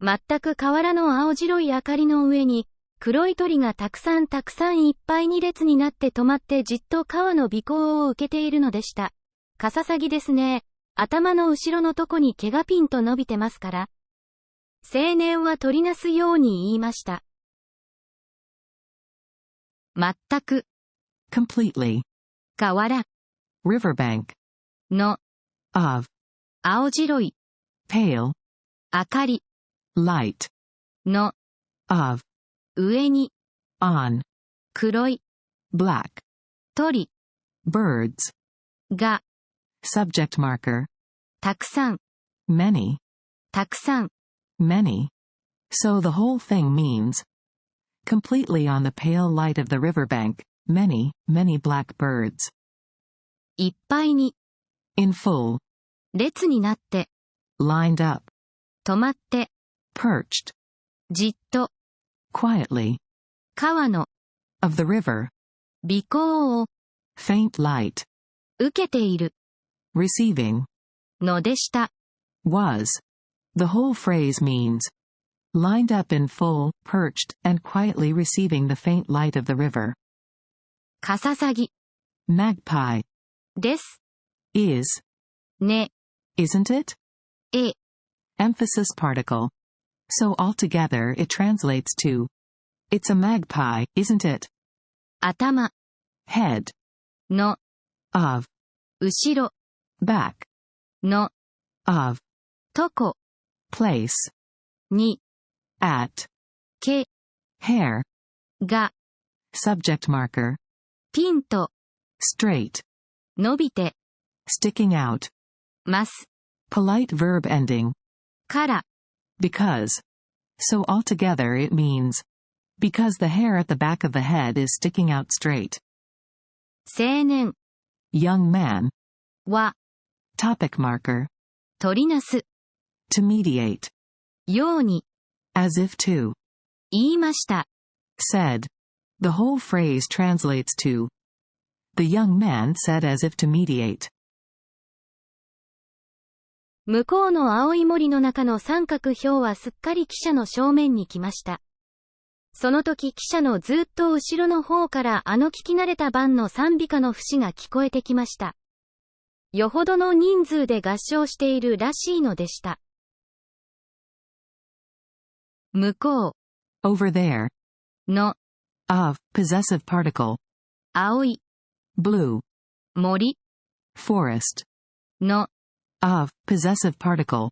全く河原の青白い明かりの上に、黒い鳥がたくさんいっぱいに列になって止まってじっと川の尾行を受けているのでした。カササギですね。頭の後ろのとこに毛がピンと伸びてますから。青年は取りなすように言いました。全く。completely. 河原。riverbank. の。of. 青白い。pale. 明かり。light. の。of. 上に。on. 黒い。black. 鳥。birds. が。subject marker. たくさん。many. たくさん。many. So the whole thing means completely on the pale light of the riverbank, many black birds. いっぱいに。in full. 列になって。lined up. 止まって。perched. じっと。quietly. 川の。of the river. 尾行を。faint light. 受けている。receiving. のでした。was. The whole phrase means lined up in full, perched, and quietly receiving the faint light of the river. カササギ。magpie. です。is. ね。isn't it? え。emphasis particle. So altogether it translates to it's a magpie, isn't it? 頭。head. の。of. 後ろ。back. の。of. とこ。place. に。at. 毛。hair. が。subject marker. ピンと。straight. 伸びて。sticking out. ます。polite verb ending. から。because. So altogether it means because the hair at the back of the head is sticking out straight. 青年。young man. は。topic marker. 取りなす。to mediate. ように。as if to. 言いました。said. The whole phrase translates to the young man said as if to mediate. 向こうの青い森の中の三角標はすっかり汽車の正面に来ました。その時汽車のずっと後ろの方から聞き慣れた番の賛美歌の節が聞こえてきました。よほどの人数で合唱しているらしいのでした。向こう。over there. の。of. possessive particle. 青い。blue. 森。forest. の。of. possessive particle.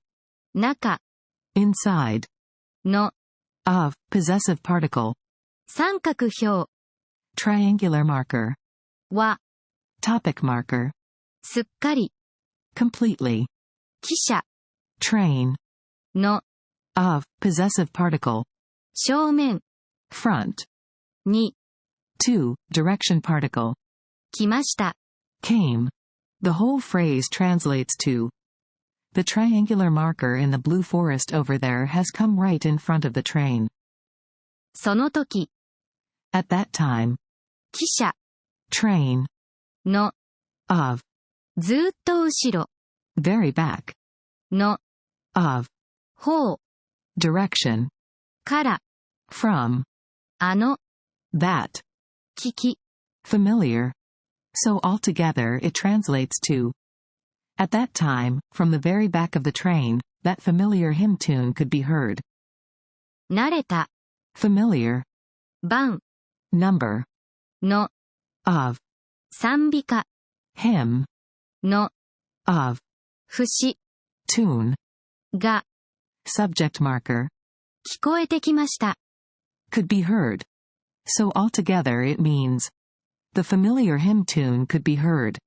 中。inside. の。of. possessive particle. 三角標。triangular marker. は。topic marker. すっかり。completely. 汽車。train. の。of. possessive particle. 正面。front. に。to. direction particle. 来ました。came. The whole phrase translates to the triangular marker in the blue forest over there has come right in front of the train. その時。at that time. 汽車。train. の。of. ずーっと後ろ。very back. の。of. 方。direction. から。from. that. 聞き。familiar. So altogether it translates to at that time, from the very back of the train, that familiar hymn tune could be heard. 慣れた。familiar. 番。number. の。of. 賛美歌。hymn. の。of. 節。tune. が。subject marker. 聞こえてきました。could be heard. So altogether it means the familiar hymn tune could be heard.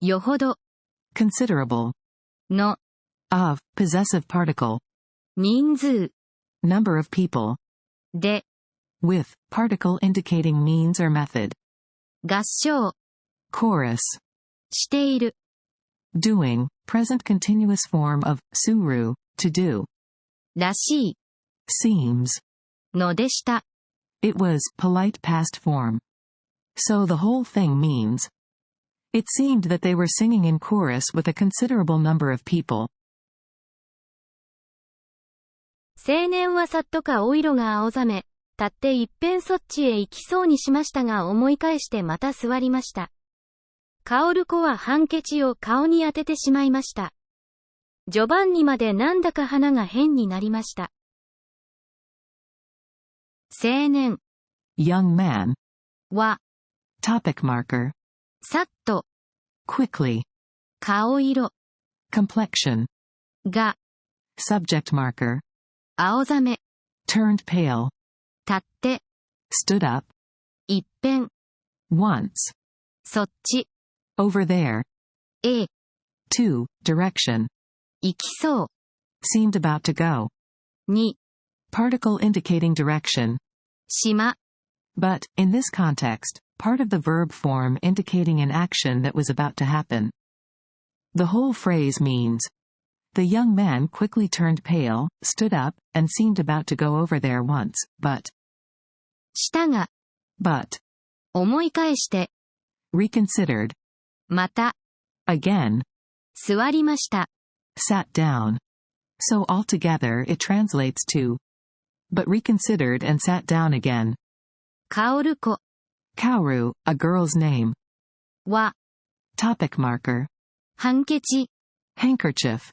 よほど。considerable. の。of. possessive particle. 人数。number of people. で。with. particle indicating means or method. 合唱。chorus. している。doing. present continuous form of suru. to do. らしい。seems. のでした。It was polite past form. So the whole thing means it seemed that they were singing in chorus with a considerable number of people. 青年はさっと顔色が青ざめ、立っていっぺんそっちへ行きそうにしましたが思い返してまた座りました。カオル子はハンケチを顔に当ててしまいました。ジョバンニまでなんだか鼻が変になりました。青年 young man は topic marker さっと quickly 顔色 complexion が subject marker 青ざめ turned pale 立って stood up いっぺん once そっち over there へ to direction 行きそう seemed about to go に particle indicating direction 島 but, in this context, part of the verb form indicating an action that was about to happen. The whole phrase means, the young man quickly turned pale, stood up, and seemed about to go over there once, but したが but 思い返して reconsidered また again 座りました sat down. So altogether it translates to but reconsidered and sat down again. カオル子 Kaoru, a girl's name. は Topic marker ハンケチ handkerchief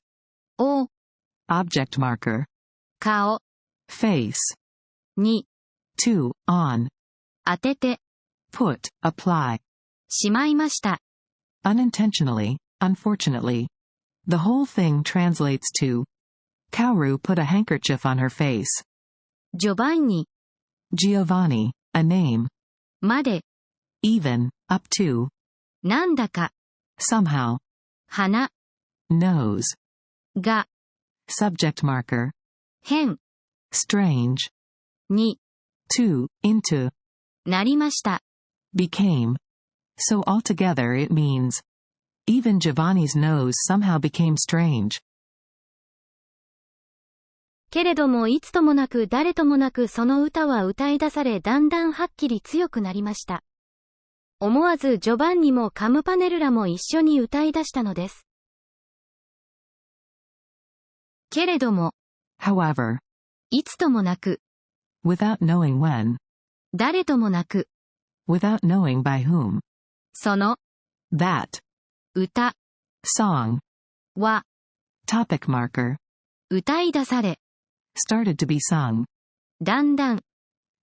を object marker 顔 face に to on 当てて put apply しまいました。unintentionally, unfortunately. The whole thing translates to Kaoru put a handkerchief on her face. ジョバンニ Giovanni, a name. まで Even, up to. なんだか Somehow. 鼻 Nose. が Subject marker. 変 Strange. に To, into. なりました。Became. So altogether it means even Giovanni's nose somehow became strange. けれどもいつともなく誰ともなくその歌は歌い出されだんだんはっきり強くなりました。思わずジョバンニもカムパネルラも一緒に歌い出したのです。けれども However, いつともなく without knowing when, 誰ともなく without knowing by whom, その that, 歌 song, は topic marker, 歌い出され started to be sung. だんだん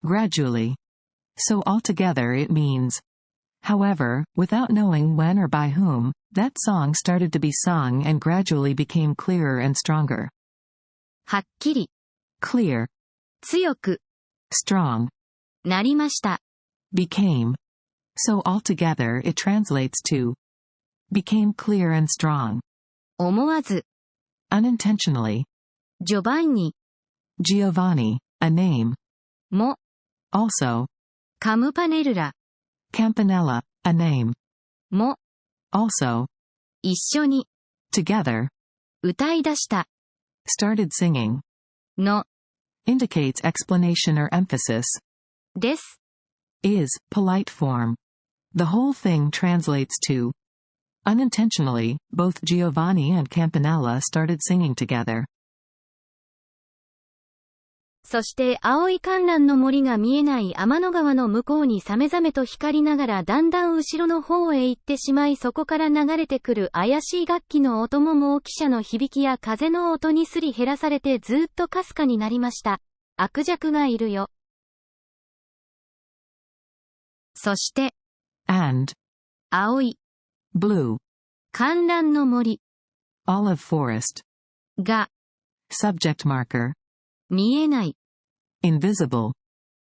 Gradually. So altogether it means however, without knowing when or by whom, that song started to be sung and gradually became clearer and stronger. はっきり Clear, 強く strong, なりました。became. So altogether it translates to became clear and strong. 思わず Unintentionally. ジョバンニ Giovanni, a name. も Also. カムパネルラ Campanella, a name. も Also. 一緒に Together. 歌い出した Started singing. の Indicates explanation or emphasis. です。Is, polite form. The whole thing translates to unintentionally, both Giovanni and Campanella started singing together. そして青い観覧の森が見えない天の川の向こうにさめざめと光りながらだんだん後ろの方へ行ってしまいそこから流れてくる怪しい楽器の音ももう汽車の響きや風の音にすり減らされてずっとかすかになりました。悪弱がいるよ。そして、and 青い blue 観覧の森 olive forest が subject marker 見えない invisible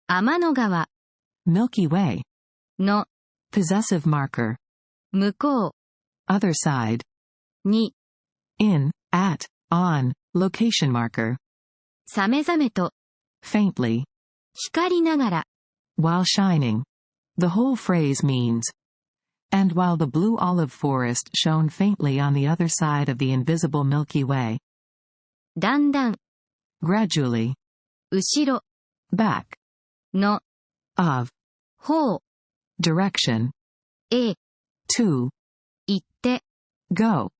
天の川 Milky Way の possessive marker 向こ other side うに in, at, on, location marker さめざめと faintly 光りながら while shining. The whole phrase means and while the blue olive forest shone faintly on the other side of the invisible Milky Way. だんだん Gradually. 後ろ Back. の Of. 方 Direction. へ To. 行って Go.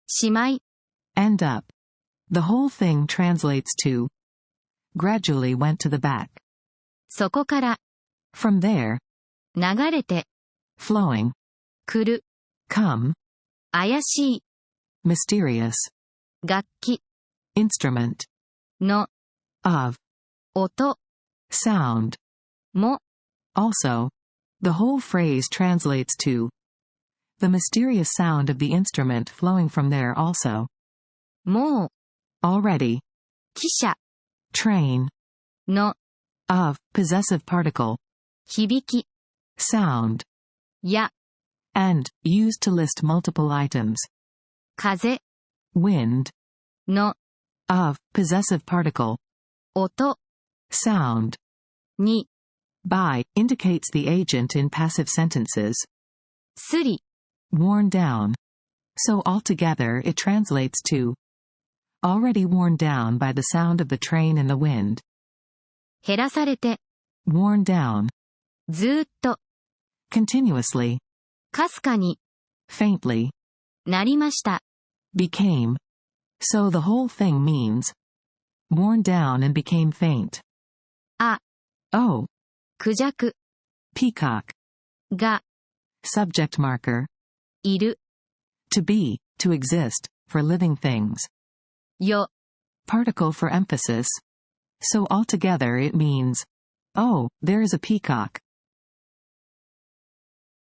しまい End up. The whole thing translates to gradually went to the back. そこから、From there, 流れて、flowing, 来る、come, 怪しい、mysterious, 楽器、instrument, の、of, 音、sound. も、Also, the whole phrase translates to the mysterious sound of the instrument flowing from there also. もう、Already, 汽車、train, の、of, possessive particle, 響き、sound, や、and, used to list multiple items. 風、Wind, の、of, possessive particle, 音、sound, に、by, indicates the agent in passive sentences. すり、Worn down. So altogether it translates to already worn down by the sound of the train and the wind. 減らされて、Worn down. ずーっと、Continuously. かすかに、Faintly. なりました。Became. So the whole thing means worn down and became faint. あ、 Oh. クジャク、Peacock. が、 Subject marker. いる、 To be, to exist, for living things. よ、 Particle for emphasis. So altogether it means, oh, there is a peacock.